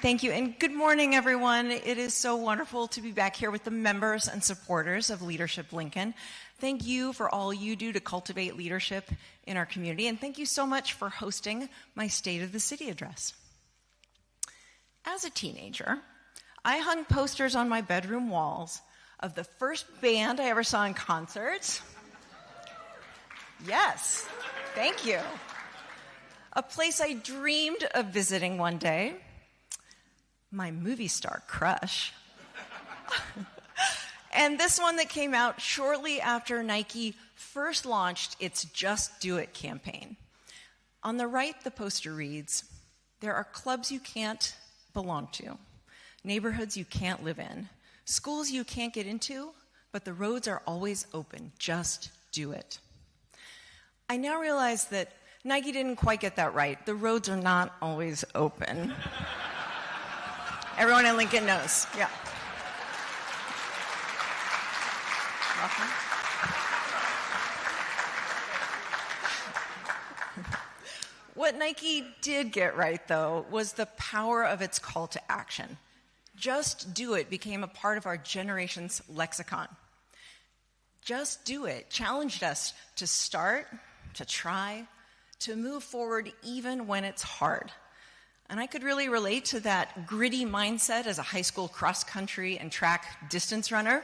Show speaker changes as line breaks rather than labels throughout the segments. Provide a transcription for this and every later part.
Thank you, and good morning, everyone. It is so wonderful to be back here with the members and supporters of Leadership Lincoln. Thank you for all you do to cultivate leadership in our community, and thank you so much for hosting my State of the City address. As a teenager, I hung posters on my bedroom walls of the first band I ever saw in concert. Yes, thank you. A place I dreamed of visiting one day. My movie star crush. And this one that came out shortly after Nike first launched its Just Do It campaign. On the right, the poster reads, "There are clubs you can't belong to, neighborhoods you can't live in, schools you can't get into, but the roads are always open. Just do it." I now realize that Nike didn't quite get that right. The roads are not always open. Everyone in Lincoln knows. Yeah. Welcome. What Nike did get right, though, was the power of its call to action. Just do it became a part of our generation's lexicon. Just do it challenged us to start, to try, to move forward even when it's hard. And I could really relate to that gritty mindset as a high school cross-country and track distance runner.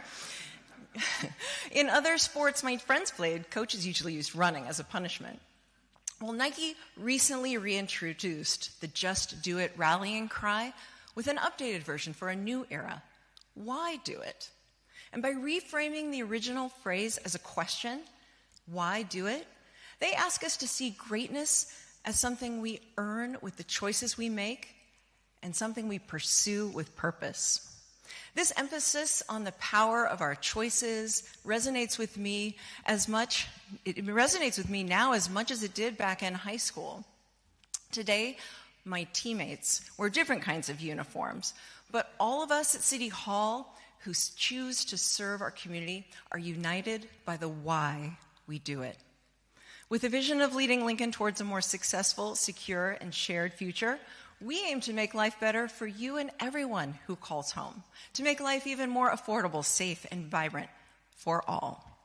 In other sports my friends played, coaches usually used running as a punishment. Well, Nike recently reintroduced the Just Do It rallying cry with an updated version for a new era. Why do it? And by reframing the original phrase as a question, why do it? They ask us to see greatness as something we earn with the choices we make and something we pursue with purpose. This emphasis on the power of our choices resonates with me it resonates with me now as much as it did back in high school. Today, my teammates wear different kinds of uniforms, but all of us at City Hall who choose to serve our community are united by the why we do it. With a vision of leading Lincoln towards a more successful, secure, and shared future, we aim to make life better for you and everyone who calls home, to make life even more affordable, safe, and vibrant for all.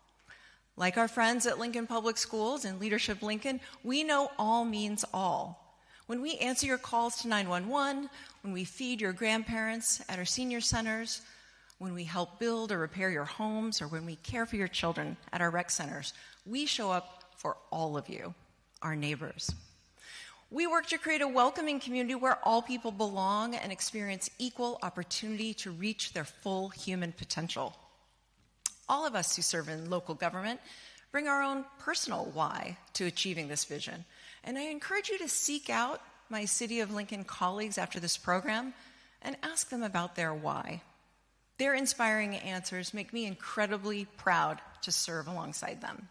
Like our friends at Lincoln Public Schools and Leadership Lincoln, we know all means all. When we answer your calls to 911, when we feed your grandparents at our senior centers, when we help build or repair your homes, or when we care for your children at our rec centers, we show up for all of you, our neighbors. We work to create a welcoming community where all people belong and experience equal opportunity to reach their full human potential. All of us who serve in local government bring our own personal why to achieving this vision. And I encourage you to seek out my City of Lincoln colleagues after this program and ask them about their why. Their inspiring answers make me incredibly proud to serve alongside them.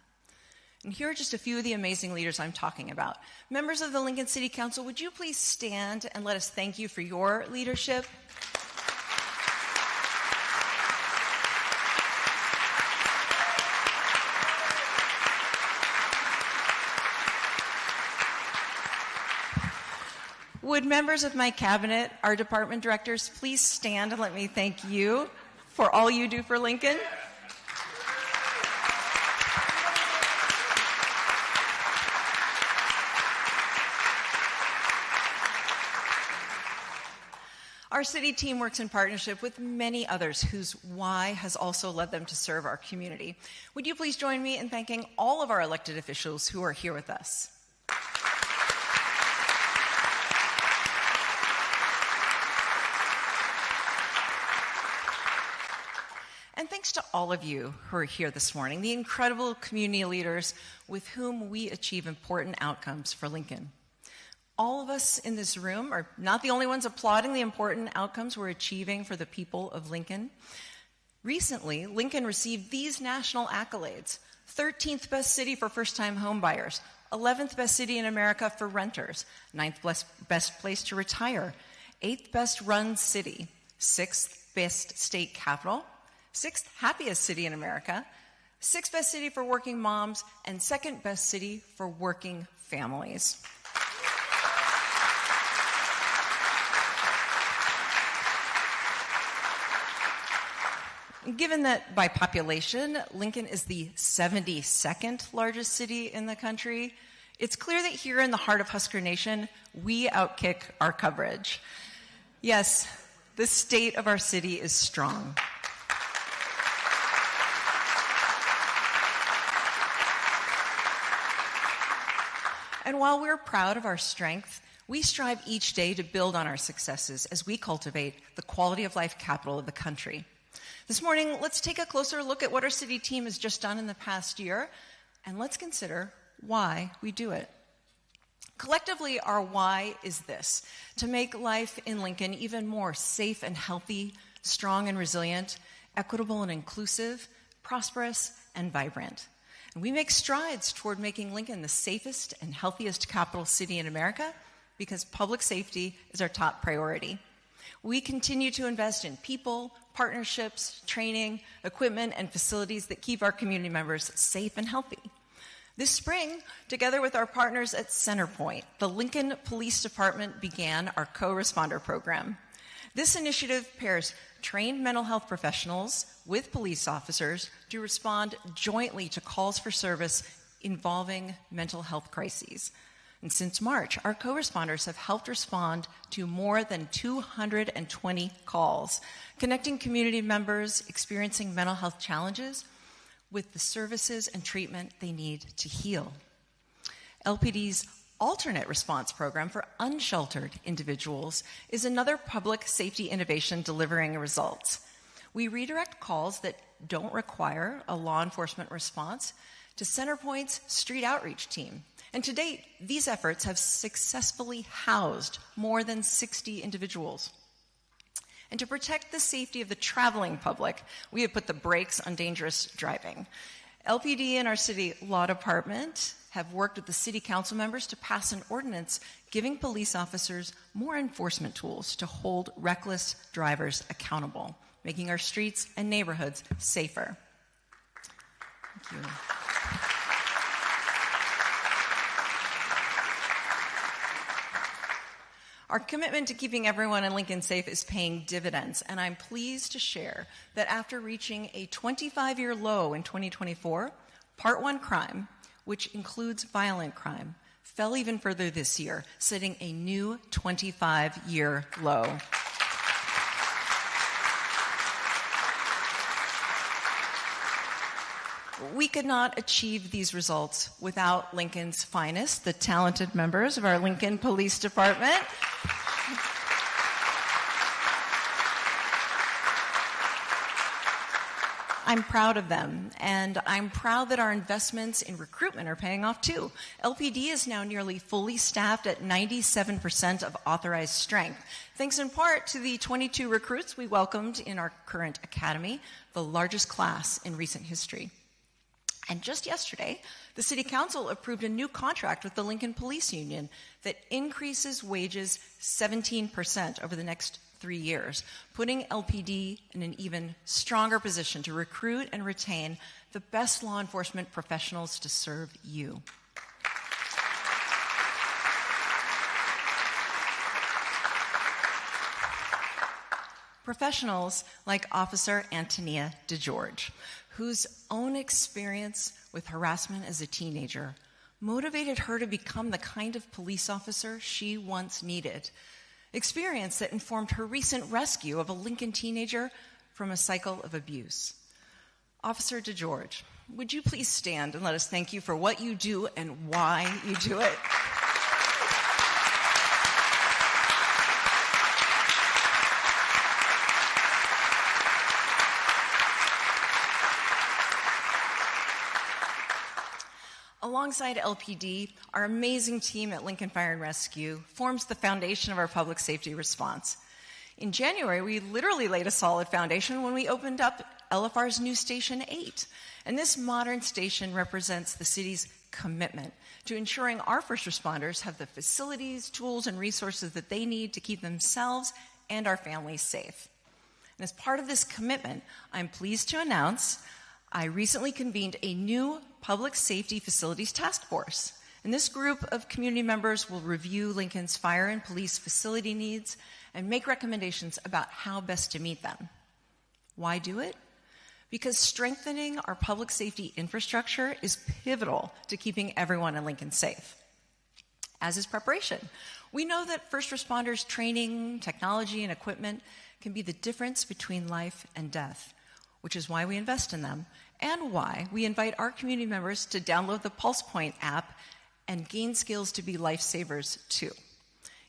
And here are just a few of the amazing leaders I'm talking about. Members of the Lincoln City Council, would you please stand and let us thank you for your leadership? Would members of my cabinet, our department directors, please stand and let me thank you for all you do for Lincoln? Our city team works in partnership with many others whose why has also led them to serve our community. Would you please join me in thanking all of our elected officials who are here with us? And thanks to all of you who are here this morning, the incredible community leaders with whom we achieve important outcomes for Lincoln. All of us in this room are not the only ones applauding the important outcomes we're achieving for the people of Lincoln. Recently, Lincoln received these national accolades: 13th best city for first-time homebuyers, 11th best city in America for renters, 9th best place to retire, 8th best run city, 6th best state capital, 6th happiest city in America, 6th best city for working moms, and 2nd best city for working families. Given that by population, Lincoln is the 72nd largest city in the country, it's clear that here in the heart of Husker Nation, we outkick our coverage. Yes, the state of our city is strong. And while we're proud of our strength, we strive each day to build on our successes as we cultivate the quality of life capital of the country. This morning, let's take a closer look at what our city team has just done in the past year, and let's consider why we do it. Collectively, our why is this: to make life in Lincoln even more safe and healthy, strong and resilient, equitable and inclusive, prosperous and vibrant. And we make strides toward making Lincoln the safest and healthiest capital city in America because public safety is our top priority. We continue to invest in people, partnerships, training, equipment, and facilities that keep our community members safe and healthy. This spring, together with our partners at Centerpoint, the Lincoln Police Department began our co-responder program. This initiative pairs trained mental health professionals with police officers to respond jointly to calls for service involving mental health crises. And since March, our co-responders have helped respond to more than 220 calls, connecting community members experiencing mental health challenges with the services and treatment they need to heal. LPD's alternate response program for unsheltered individuals is another public safety innovation delivering results. We redirect calls that don't require a law enforcement response to Centerpoint's street outreach team. And to date, these efforts have successfully housed more than 60 individuals. And to protect the safety of the traveling public, we have put the brakes on dangerous driving. LPD and our city law department have worked with the city council members to pass an ordinance giving police officers more enforcement tools to hold reckless drivers accountable, making our streets and neighborhoods safer. Thank you. Our commitment to keeping everyone in Lincoln safe is paying dividends, and I'm pleased to share that after reaching a 25-year low in 2024, Part 1 crime, which includes violent crime, fell even further this year, setting a new 25-year low. We could not achieve these results without Lincoln's finest, the talented members of our Lincoln Police Department. I'm proud of them, and I'm proud that our investments in recruitment are paying off too. LPD is now nearly fully staffed at 97% of authorized strength, thanks in part to the 22 recruits we welcomed in our current academy, the largest class in recent history. And just yesterday, the City Council approved a new contract with the Lincoln Police Union that increases wages 17% over the next 3 years, putting LPD in an even stronger position to recruit and retain the best law enforcement professionals to serve you. Professionals like Officer Antonia DeGeorge, whose own experience with harassment as a teenager motivated her to become the kind of police officer she once needed, experience that informed her recent rescue of a Lincoln teenager from a cycle of abuse. Officer DeGeorge, would you please stand and let us thank you for what you do and why you do it? Alongside LPD, our amazing team at Lincoln Fire and Rescue forms the foundation of our public safety response. In January, we literally laid a solid foundation when we opened up LFR's new Station 8. And this modern station represents the city's commitment to ensuring our first responders have the facilities, tools, and resources that they need to keep themselves and our families safe. And as part of this commitment, I'm pleased to announce I recently convened a new Public Safety Facilities Task Force. And this group of community members will review Lincoln's fire and police facility needs and make recommendations about how best to meet them. Why do it? because strengthening our public safety infrastructure is pivotal to keeping everyone in Lincoln safe, as is preparation. We know that first responders' training, technology, and equipment can be the difference between life and death, which is why we invest in them and why we invite our community members to download the PulsePoint app and gain skills to be lifesavers too.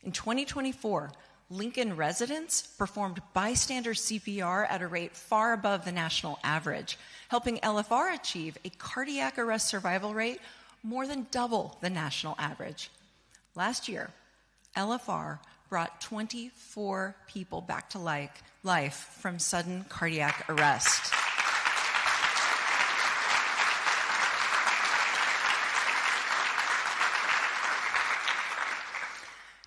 In 2024, Lincoln residents performed bystander CPR at a rate far above the national average, helping LFR achieve a cardiac arrest survival rate more than double the national average. Last year, LFR brought 24 people back to life from sudden cardiac arrest.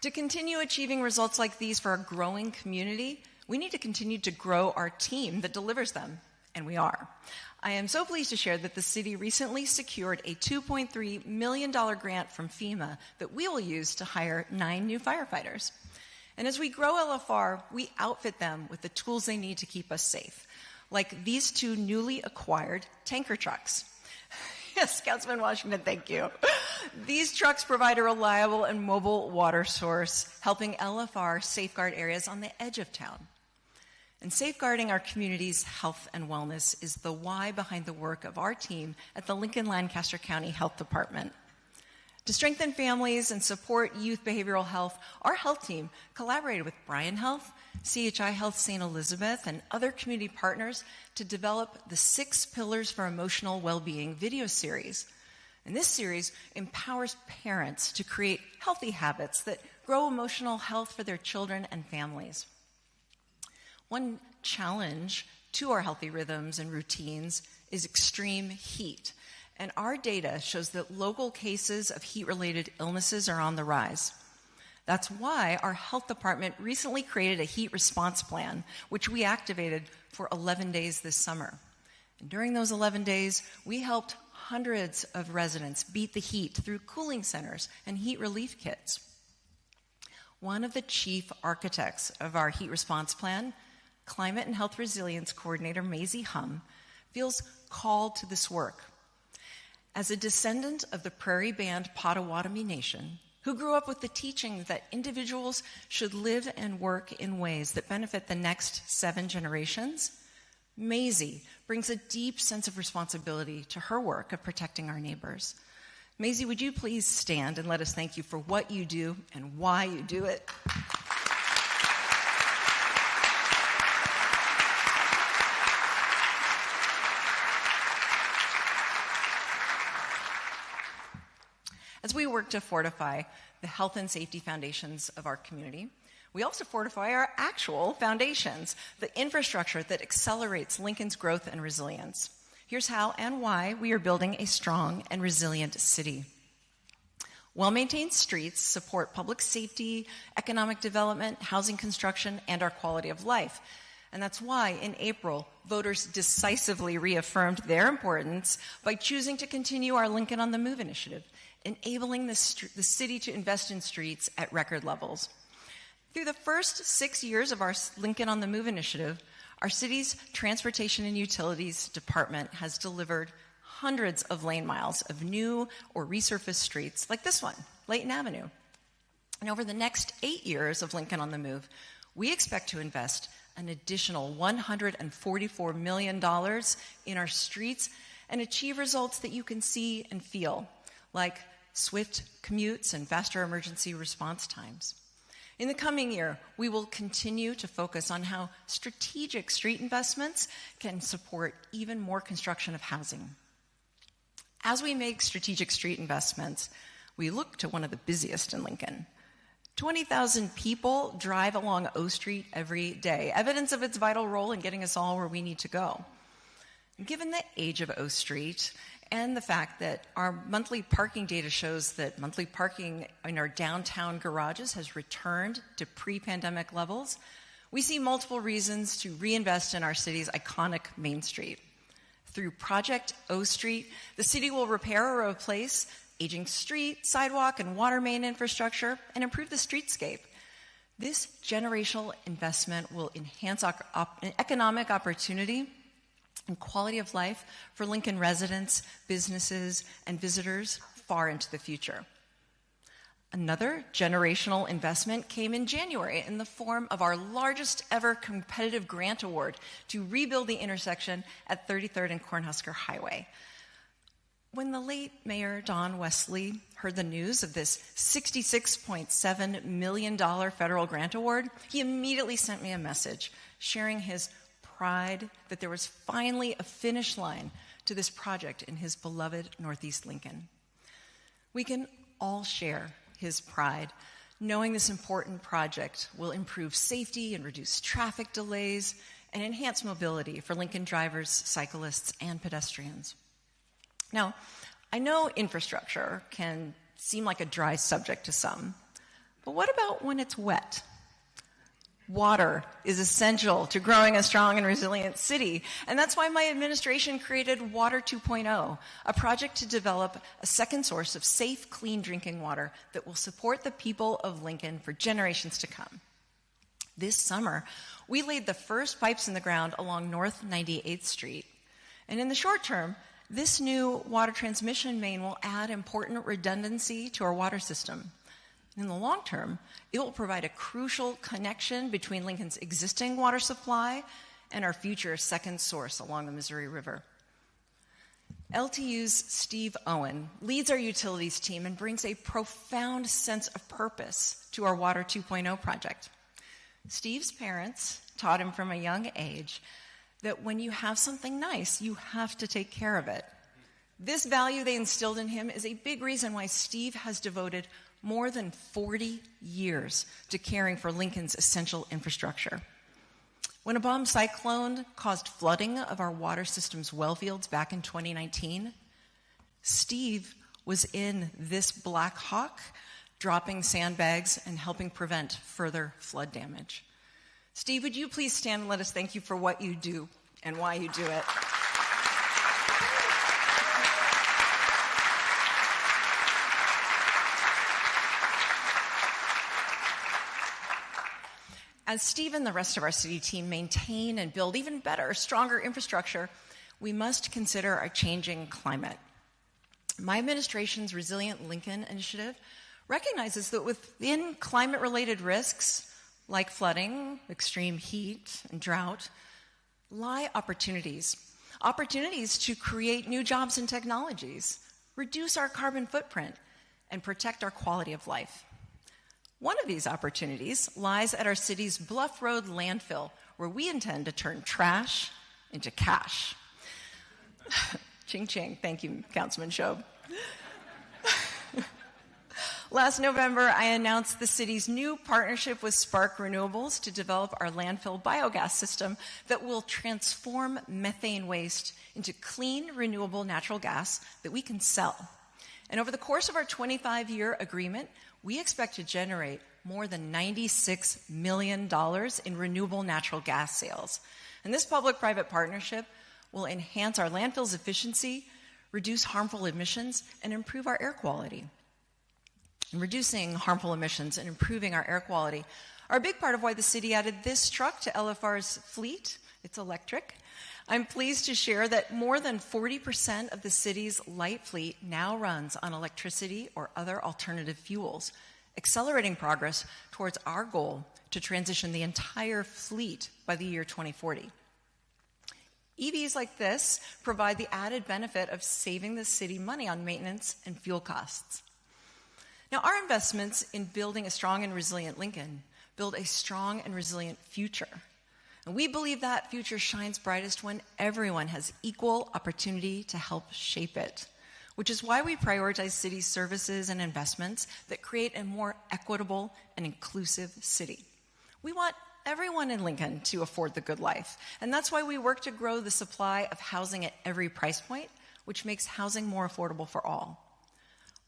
To continue achieving results like these for our growing community, we need to continue to grow our team that delivers them, and we are. I am so pleased to share that the city recently secured a $2.3 million grant from FEMA that we will use to hire 9 new firefighters. And as we grow LFR, we outfit them with the tools they need to keep us safe, like these 2 newly acquired tanker trucks. Yes, Councilman Washington, thank you. These trucks provide a reliable and mobile water source, helping LFR safeguard areas on the edge of town. And safeguarding our community's health and wellness is the why behind the work of our team at the Lincoln-Lancaster County Health Department. To strengthen families and support youth behavioral health, our health team collaborated with Bryan Health, CHI Health St. Elizabeth, and other community partners to develop the 6 Pillars for Emotional Wellbeing video series. And this series empowers parents to create healthy habits that grow emotional health for their children and families. One challenge to our healthy rhythms and routines is extreme heat. And our data shows that local cases of heat-related illnesses are on the rise. That's why our health department recently created a heat response plan, which we activated for 11 days this summer. And during those 11 days, we helped hundreds of residents beat the heat through cooling centers and heat relief kits. One of the chief architects of our heat response plan, Climate and Health Resilience Coordinator Maisie Hum, feels called to this work. As a descendant of the Prairie Band Potawatomi Nation, who grew up with the teaching that individuals should live and work in ways that benefit the next 7 generations, Maisie brings a deep sense of responsibility to her work of protecting our neighbors. Maisie, would you please stand and let us thank you for what you do and why you do it? As we work to fortify the health and safety foundations of our community, we also fortify our actual foundations, the infrastructure that accelerates Lincoln's growth and resilience. Here's how and why we are building a strong and resilient city. Well-maintained streets support public safety, economic development, housing construction, and our quality of life. And that's why in April, voters decisively reaffirmed their importance by choosing to continue our Lincoln on the Move initiative, enabling the city to invest in streets at record levels. Through the first 6 years of our Lincoln on the Move initiative, our city's Transportation and Utilities Department has delivered hundreds of lane miles of new or resurfaced streets like this one, Layton Avenue. And over the next 8 years of Lincoln on the Move, we expect to invest an additional $144 million in our streets and achieve results that you can see and feel, like swift commutes and faster emergency response times. In the coming year, we will continue to focus on how strategic street investments can support even more construction of housing. As we make strategic street investments, we look to one of the busiest in Lincoln. 20,000 people drive along O Street every day, evidence of its vital role in getting us all where we need to go. Given the age of O Street and the fact that our monthly parking data shows that monthly parking in our downtown garages has returned to pre-pandemic levels, we see multiple reasons to reinvest in our city's iconic Main Street. Through Project O Street, the city will repair or replace aging street, sidewalk, and water main infrastructure and improve the streetscape. This generational investment will enhance our economic opportunity and quality of life for Lincoln residents, businesses, and visitors far into the future. Another generational investment came in January in the form of our largest ever competitive grant award to rebuild the intersection at 33rd and Cornhusker Highway. When the late Mayor Don Wesley heard the news of this $66.7 million federal grant award, he immediately sent me a message sharing his pride that there was finally a finish line to this project in his beloved Northeast Lincoln. We can all share his pride, knowing this important project will improve safety and reduce traffic delays and enhance mobility for Lincoln drivers, cyclists, and pedestrians. Now, I know infrastructure can seem like a dry subject to some, but what about when it's wet? Water is essential to growing a strong and resilient city, and that's why my administration created Water 2.0, a project to develop a second source of safe, clean drinking water that will support the people of Lincoln for generations to come. This summer, we laid the first pipes in the ground along North 98th Street, and in the short term, this new water transmission main will add important redundancy to our water system. In the long term, it will provide a crucial connection between Lincoln's existing water supply and our future second source along the Missouri River. LTU's Steve Owen leads our utilities team and brings a profound sense of purpose to our Water 2.0 project. Steve's parents taught him from a young age that when you have something nice, you have to take care of it. This value they instilled in him is a big reason why Steve has devoted more than 40 years to caring for Lincoln's essential infrastructure. When a bomb cyclone caused flooding of our water system's well fields back in 2019, Steve was in this Black Hawk, dropping sandbags and helping prevent further flood damage. Steve, would you please stand and let us thank you for what you do and why you do it? As Steve and the rest of our city team maintain and build even better, stronger infrastructure, we must consider our changing climate. My administration's Resilient Lincoln initiative recognizes that within climate-related risks, like flooding, extreme heat, and drought, lie opportunities. Opportunities to create new jobs and technologies, reduce our carbon footprint, and protect our quality of life. One of these opportunities lies at our city's Bluff Road landfill, where we intend to turn trash into cash. Ching ching. Thank you, Councilman Shob. Last November, I announced the city's new partnership with Spark Renewables to develop our landfill biogas system that will transform methane waste into clean, renewable natural gas that we can sell. And over the course of our 25-year agreement, we expect to generate more than $96 million in renewable natural gas sales. And this public-private partnership will enhance our landfill's efficiency, reduce harmful emissions, and improve our air quality. And reducing harmful emissions and improving our air quality are a big part of why the city added this truck to LFR's fleet. It's electric. I'm pleased to share that more than 40% of the city's light fleet now runs on electricity or other alternative fuels, accelerating progress towards our goal to transition the entire fleet by the year 2040. EVs like this provide the added benefit of saving the city money on maintenance and fuel costs. Now, our investments in building a strong and resilient Lincoln build a strong and resilient future. And we believe that future shines brightest when everyone has equal opportunity to help shape it, which is why we prioritize city services and investments that create a more equitable and inclusive city. We want everyone in Lincoln to afford the good life, and that's why we work to grow the supply of housing at every price point, which makes housing more affordable for all.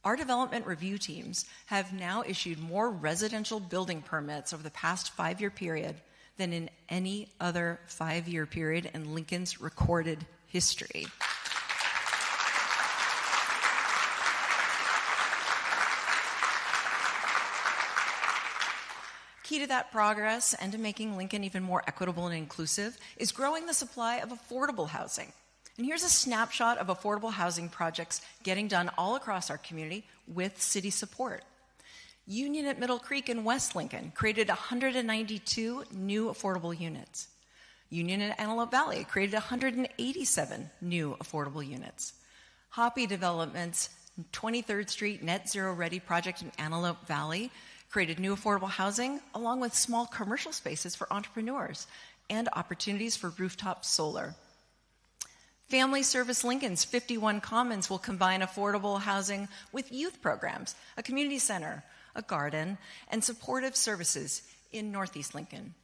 Our development review teams have now issued more residential building permits over the past 5-year period than in any other 5-year period in Lincoln's recorded history. Key to that progress and to making Lincoln even more equitable and inclusive is growing the supply of affordable housing. And here's a snapshot of affordable housing projects getting done all across our community with city support. Union at Middle Creek in West Lincoln created 192 new affordable units. Union at Antelope Valley created 187 new affordable units. Hoppy Development's 23rd Street Net Zero Ready project in Antelope Valley created new affordable housing along with small commercial spaces for entrepreneurs and opportunities for rooftop solar. Family Service Lincoln's 51 Commons will combine affordable housing with youth programs, a community center, a garden, and supportive services in Northeast Lincoln.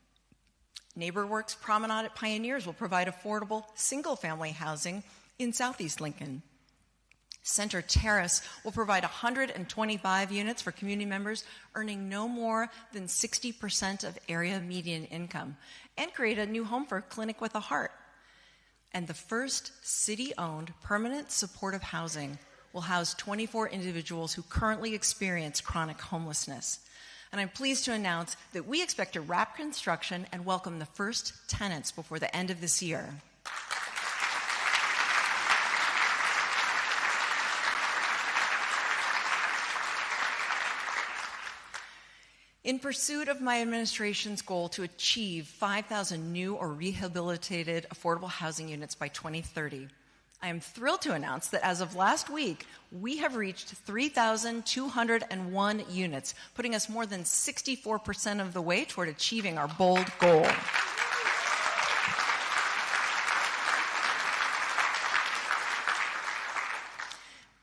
NeighborWorks Promenade at Pioneers will provide affordable single-family housing in Southeast Lincoln. Center Terrace will provide 125 units for community members earning no more than 60% of area median income and create a new home for Clinic with a Heart. And the first city-owned permanent supportive housing will house 24 individuals who currently experience chronic homelessness. And I'm pleased to announce that we expect to wrap construction and welcome the first tenants before the end of this year. In pursuit of my administration's goal to achieve 5,000 new or rehabilitated affordable housing units by 2030, I am thrilled to announce that as of last week, we have reached 3,201 units, putting us more than 64% of the way toward achieving our bold goal.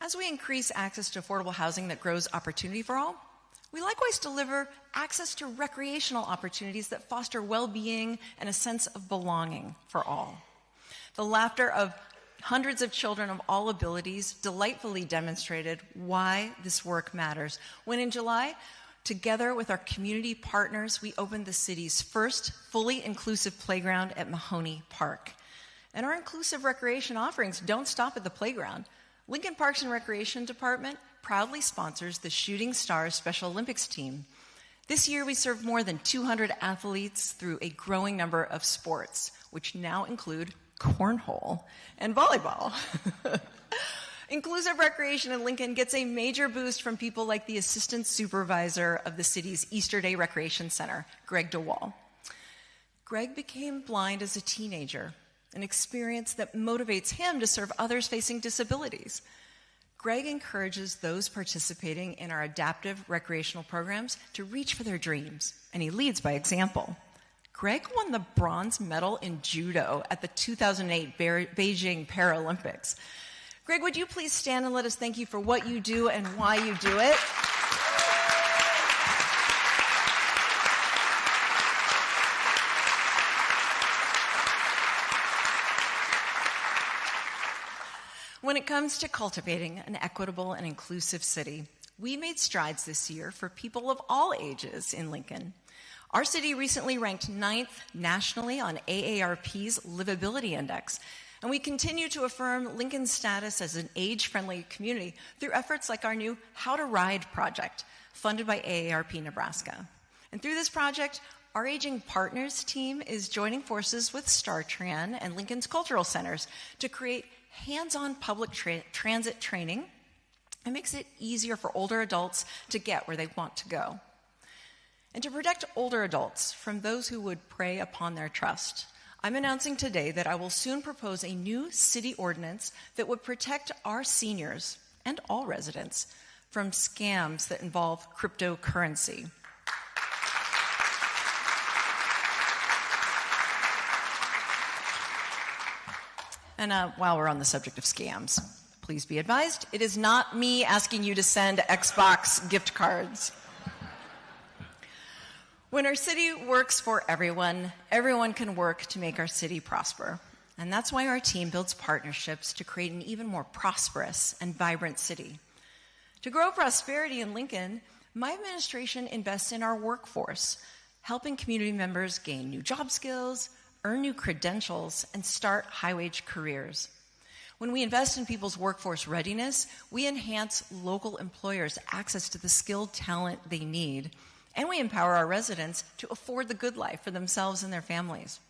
As we increase access to affordable housing that grows opportunity for all, we likewise deliver access to recreational opportunities that foster well-being and a sense of belonging for all. The laughter of hundreds of children of all abilities delightfully demonstrated why this work matters when in July, together with our community partners, we opened the city's first fully inclusive playground at Mahoney Park. And our inclusive recreation offerings don't stop at the playground. Lincoln Parks and Recreation Department proudly sponsors the Shooting Stars Special Olympics team. This year, we served more than 200 athletes through a growing number of sports, which now include cornhole and volleyball. Inclusive recreation in Lincoln gets a major boost from people like the assistant supervisor of the city's Easter Day Recreation Center, Greg DeWall. Greg became blind as a teenager, an experience that motivates him to serve others facing disabilities. Greg encourages those participating in our adaptive recreational programs to reach for their dreams, and he leads by example. Greg won the bronze medal in judo at the 2008 Beijing Paralympics. Greg, would you please stand and let us thank you for what you do and why you do it? When it comes to cultivating an equitable and inclusive city, we made strides this year for people of all ages in Lincoln. Our city recently ranked 9th nationally on AARP's Livability Index, and we continue to affirm Lincoln's status as an age-friendly community through efforts like our new How to Ride project, funded by AARP Nebraska. And through this project, our Aging Partners team is joining forces with StarTran and Lincoln's cultural centers to create hands-on public transit training. It makes it easier for older adults to get where they want to go. And to protect older adults from those who would prey upon their trust, I'm announcing today that I will soon propose a new city ordinance that would protect our seniors and all residents from scams that involve cryptocurrency. And while we're on the subject of scams, please be advised, it is not me asking you to send Xbox gift cards. When our city works for everyone, everyone can work to make our city prosper. And that's why our team builds partnerships to create an even more prosperous and vibrant city. To grow prosperity in Lincoln, my administration invests in our workforce, helping community members gain new job skills, earn new credentials, and start high-wage careers. When we invest in people's workforce readiness, we enhance local employers' access to the skilled talent they need and we empower our residents to afford the good life for themselves and their families.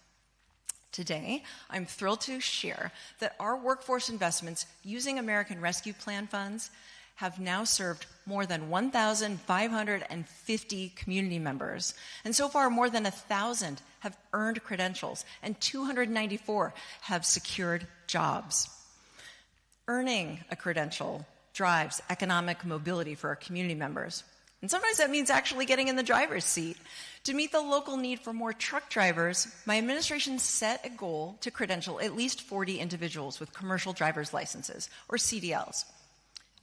Today, I'm thrilled to share that our workforce investments using American Rescue Plan funds have now served more than 1,550 community members. And so far, more than 1,000 have earned credentials, and 294 have secured jobs. Earning a credential drives economic mobility for our community members. And sometimes that means actually getting in the driver's seat. To meet the local need for more truck drivers, my administration set a goal to credential at least 40 individuals with commercial driver's licenses, or CDLs.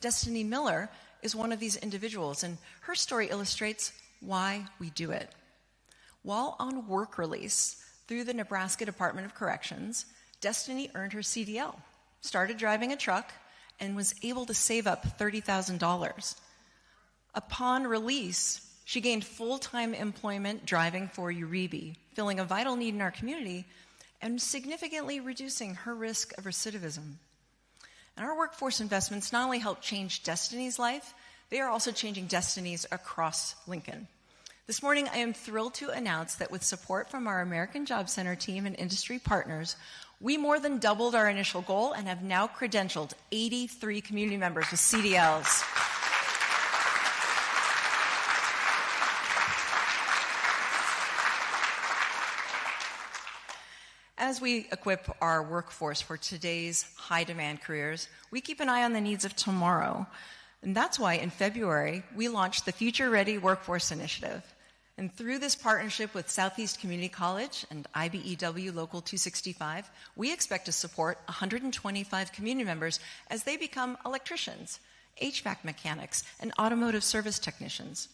Destiny Miller is one of these individuals, and her story illustrates why we do it. While on work release through the Nebraska Department of Corrections, Destiny earned her CDL, started driving a truck, and was able to save up $30,000. Upon release, she gained full-time employment driving for Uribe, filling a vital need in our community and significantly reducing her risk of recidivism. And our workforce investments not only help change Destiny's life, they are also changing destinies across Lincoln. This morning, I am thrilled to announce that with support from our American Job Center team and industry partners, we more than doubled our initial goal and have now credentialed 83 community members with CDLs. As we equip our workforce for today's high-demand careers, we keep an eye on the needs of tomorrow. And that's why in February, we launched the Future Ready Workforce Initiative. And through this partnership with Southeast Community College and IBEW Local 265, we expect to support 125 community members as they become electricians, HVAC mechanics, and automotive service technicians.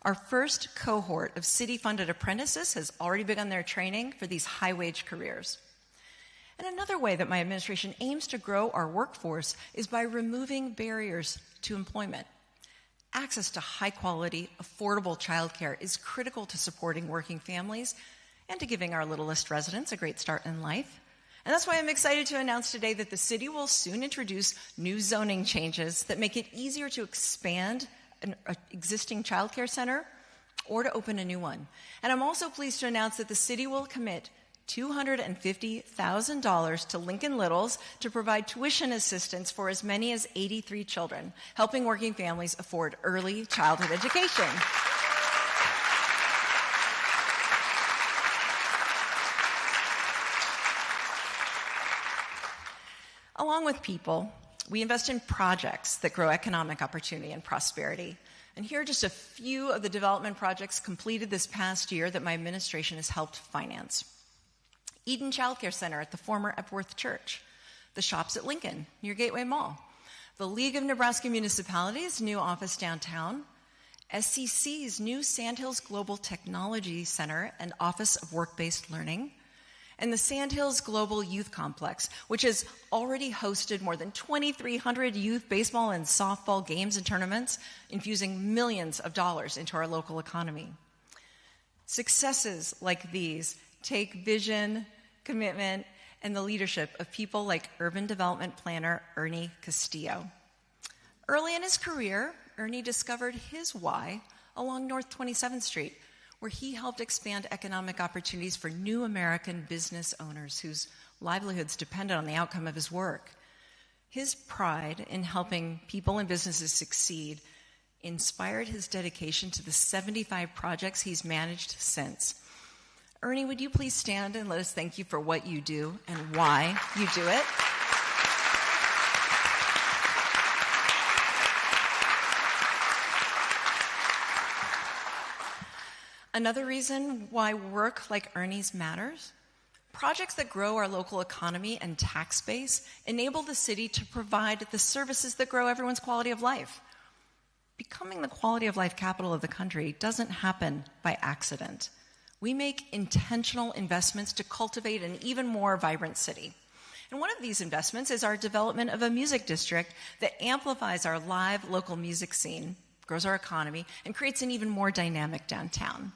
Our first cohort of city-funded apprentices has already begun their training for these high-wage careers. And another way that my administration aims to grow our workforce is by removing barriers to employment. Access to high-quality, affordable childcare is critical to supporting working families and to giving our littlest residents a great start in life. And that's why I'm excited to announce today that the city will soon introduce new zoning changes that make it easier to expand an existing child care center or to open a new one. And I'm also pleased to announce that the city will commit $250,000 to Lincoln Littles to provide tuition assistance for as many as 83 children, helping working families afford early childhood education. Along with people, we invest in projects that grow economic opportunity and prosperity. And here are just a few of the development projects completed this past year that my administration has helped finance. Eden Child Care Center at the former Epworth Church, the Shops at Lincoln near Gateway Mall, the League of Nebraska Municipalities' new office downtown, SCC's new Sandhills Global Technology Center and Office of Work-Based Learning, and the Sandhills Global Youth Complex, which has already hosted more than 2,300 youth baseball and softball games and tournaments, infusing millions of dollars into our local economy. Successes like these take vision, commitment, and the leadership of people like urban development planner Ernie Castillo. Early in his career, Ernie discovered his why along North 27th Street, where he helped expand economic opportunities for new American business owners whose livelihoods depended on the outcome of his work. His pride in helping people and businesses succeed inspired his dedication to the 75 projects he's managed since. Ernie, would you please stand and let us thank you for what you do and why you do it? Another reason why work like Ernie's matters: projects that grow our local economy and tax base enable the city to provide the services that grow everyone's quality of life. Becoming the quality of life capital of the country doesn't happen by accident. We make intentional investments to cultivate an even more vibrant city. And one of these investments is our development of a music district that amplifies our live local music scene, grows our economy, and creates an even more dynamic downtown.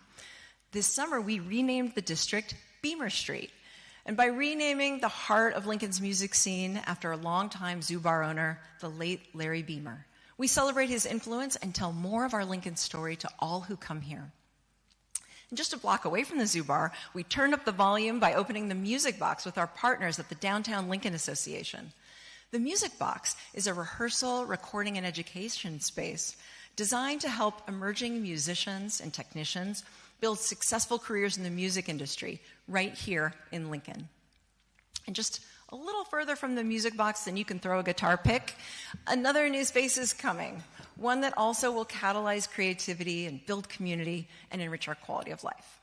This summer, we renamed the district Beamer Street. And by renaming the heart of Lincoln's music scene after a longtime zoo bar owner, the late Larry Beamer, we celebrate his influence and tell more of our Lincoln story to all who come here. And just a block away from the Zoo Bar, we turned up the volume by opening the Music Box with our partners at the Downtown Lincoln Association. The Music Box is a rehearsal, recording, and education space designed to help emerging musicians and technicians build successful careers in the music industry right here in Lincoln. And just a little further from the Music Box than you can throw a guitar pick, another new space is coming, one that also will catalyze creativity and build community and enrich our quality of life.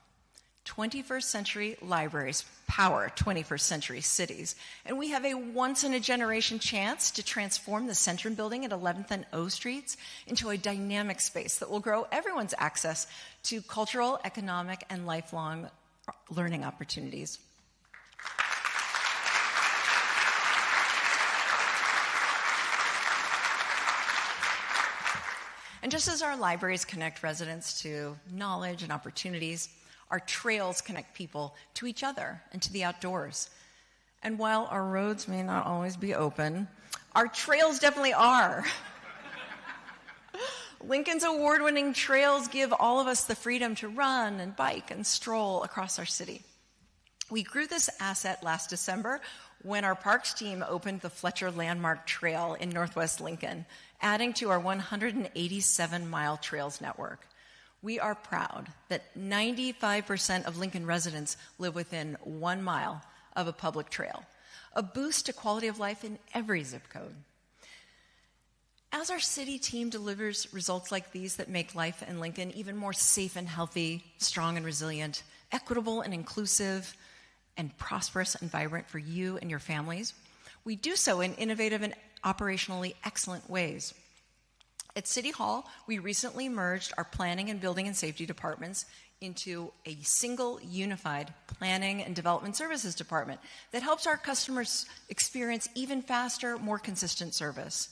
21st century libraries power 21st century cities, and we have a once-in-a-generation chance to transform the Centrum building at 11th and O Streets into a dynamic space that will grow everyone's access to cultural, economic, and lifelong learning opportunities. And just as our libraries connect residents to knowledge and opportunities, our trails connect people to each other and to the outdoors. And while our roads may not always be open, our trails definitely are. Lincoln's award-winning trails give all of us the freedom to run and bike and stroll across our city. We grew this asset last December when our parks team opened the Fletcher Landmark Trail in Northwest Lincoln, adding to our 187-mile trails network. We are proud that 95% of Lincoln residents live within 1 mile of a public trail, a boost to quality of life in every zip code. As our city team delivers results like these that make life in Lincoln even more safe and healthy, strong and resilient, equitable and inclusive, and prosperous and vibrant for you and your families, we do so in innovative and operationally excellent ways. At City Hall, we recently merged our planning and building and safety departments into a single unified planning and development services department that helps our customers experience even faster, more consistent service.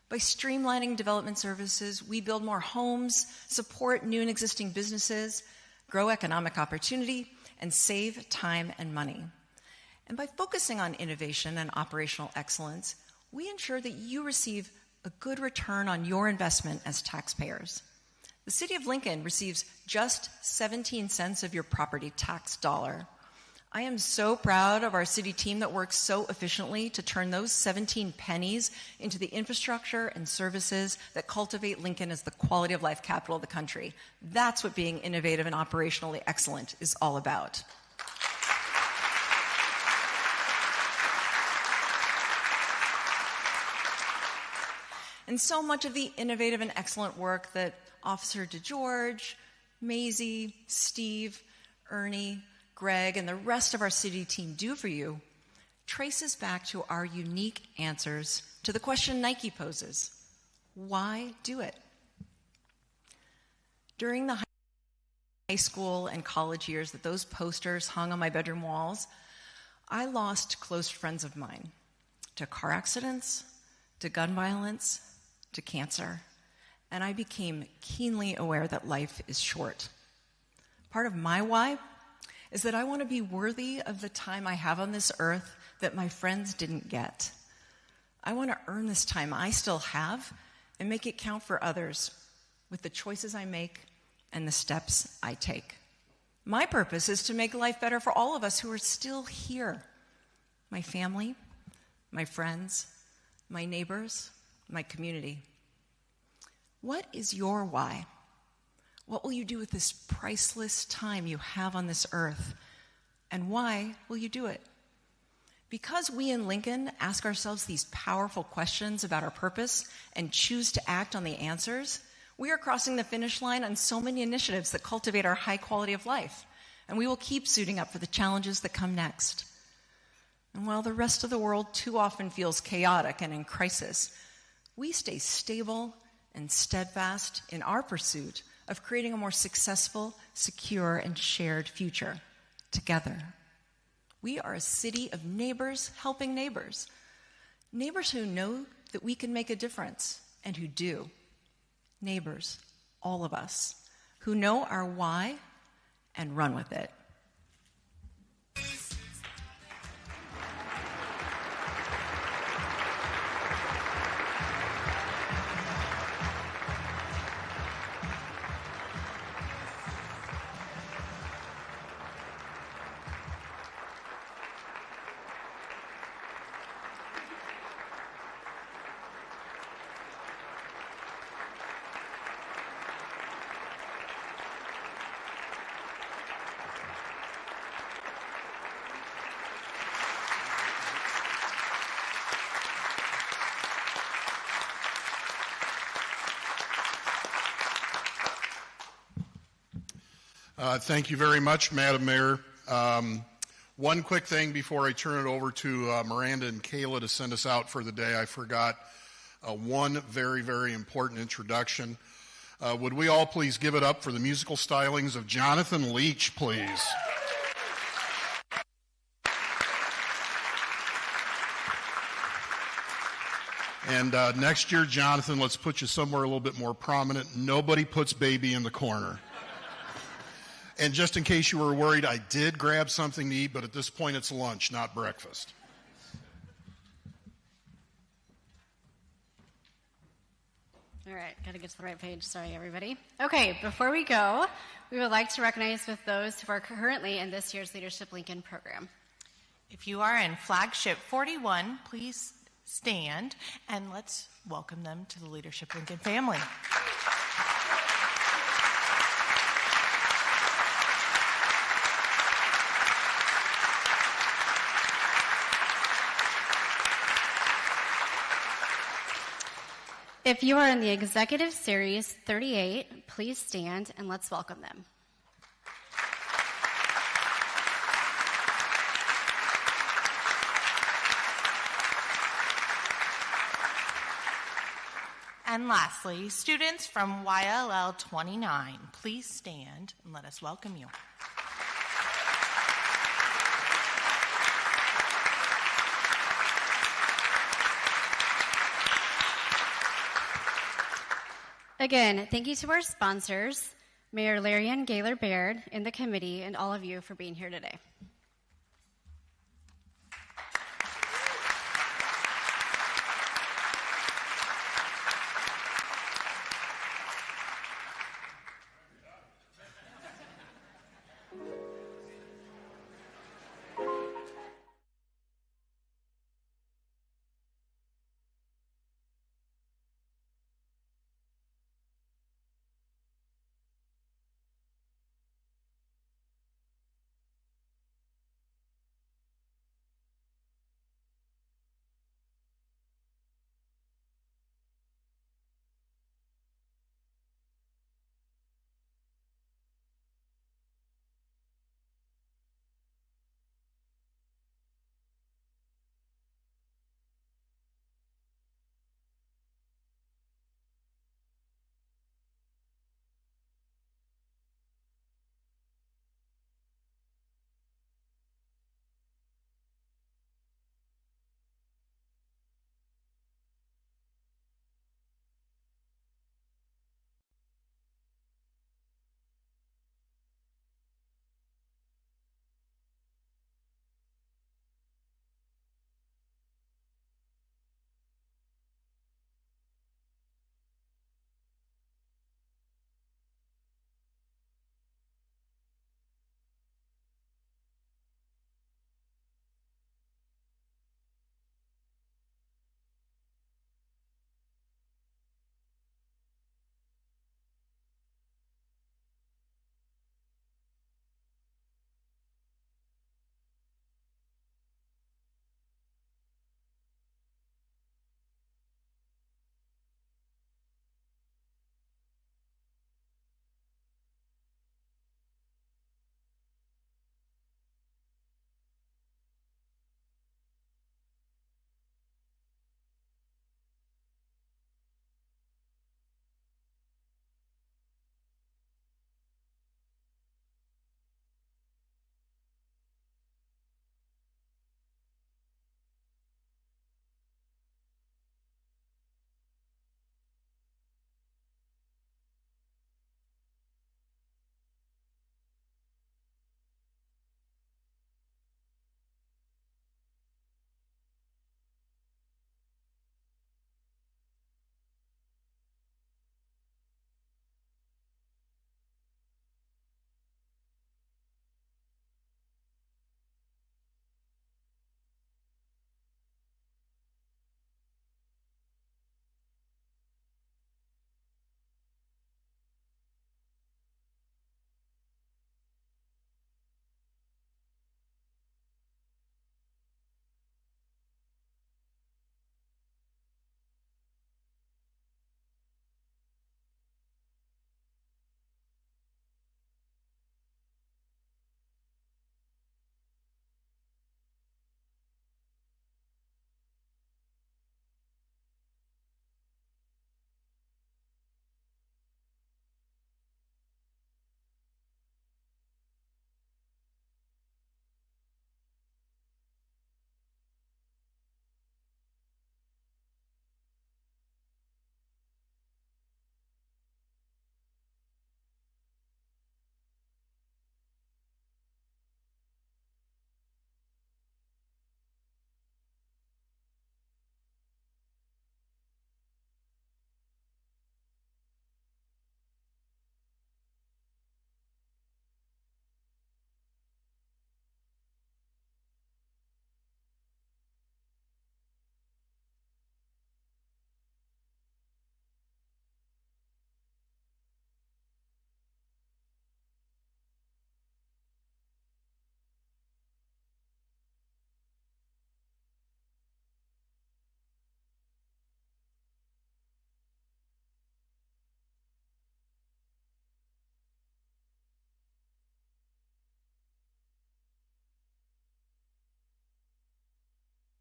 By streamlining development services, we build more homes, support new and existing businesses, grow economic opportunity, and save time and money. And by focusing on innovation and operational excellence, we ensure that you receive a good return on your investment as taxpayers. The City of Lincoln receives just 17 cents of your property tax dollar. I am so proud of our city team that works so efficiently to turn those 17 pennies into the infrastructure and services that cultivate Lincoln as the quality of life capital of the country. That's what being innovative and operationally excellent is all about. And so much of the innovative and excellent work that Officer DeGeorge, Maisie, Steve, Ernie, Greg, and the rest of our city team do for you traces back to our unique answers to the question Nike poses: why do it? During the high school and college years that those posters hung on my bedroom walls, I lost close friends of mine to car accidents, to gun violence, to cancer, and I became keenly aware that life is short. Part of my why is that I want to be worthy of the time I have on this earth that my friends didn't get. I want to earn this time I still have and make it count for others with the choices I make and the steps I take. My purpose is to make life better for all of us who are still here. My family, my friends, my neighbors, my community. What is your why? What will you do with this priceless time you have on this earth? And why will you do it? Because we in Lincoln ask ourselves these powerful questions about our purpose and choose to act on the answers, we are crossing the finish line on so many initiatives that cultivate our high quality of life. And we will keep suiting up for the challenges that come next. And while the rest of the world too often feels chaotic and in crisis, we stay stable and steadfast in our pursuit of creating a more successful, secure, and shared future together. We are a city of neighbors helping neighbors. Neighbors who know that we can make a difference and who do. Neighbors, all of us, who know our why and run with it.
Thank you very much, Madam Mayor. One quick thing before I turn it over to Miranda and Kayla to send us out for the day. I forgot one very, very important introduction. Would we all please give it up for the musical stylings of Jonathan Leach, please? And next year, Jonathan, let's put you somewhere a little bit more prominent. Nobody puts baby in the corner. And just in case you were worried, I did grab something to eat, but at this point it's lunch, not breakfast.
All right, got to get to the right page. Sorry, everybody. Okay, before we go, we would like to recognize with those who are currently in this year's Leadership Lincoln program.
If you are in Flagship 41, please stand and let's welcome them to the Leadership Lincoln family.
If you are in the Executive Series 38, please stand and let's welcome them.
And lastly, students from YLL 29, please stand and let us welcome you.
Again, thank you to our sponsors, Mayor Larry Ann Gaylor Baird, and the committee, and all of you for being here today.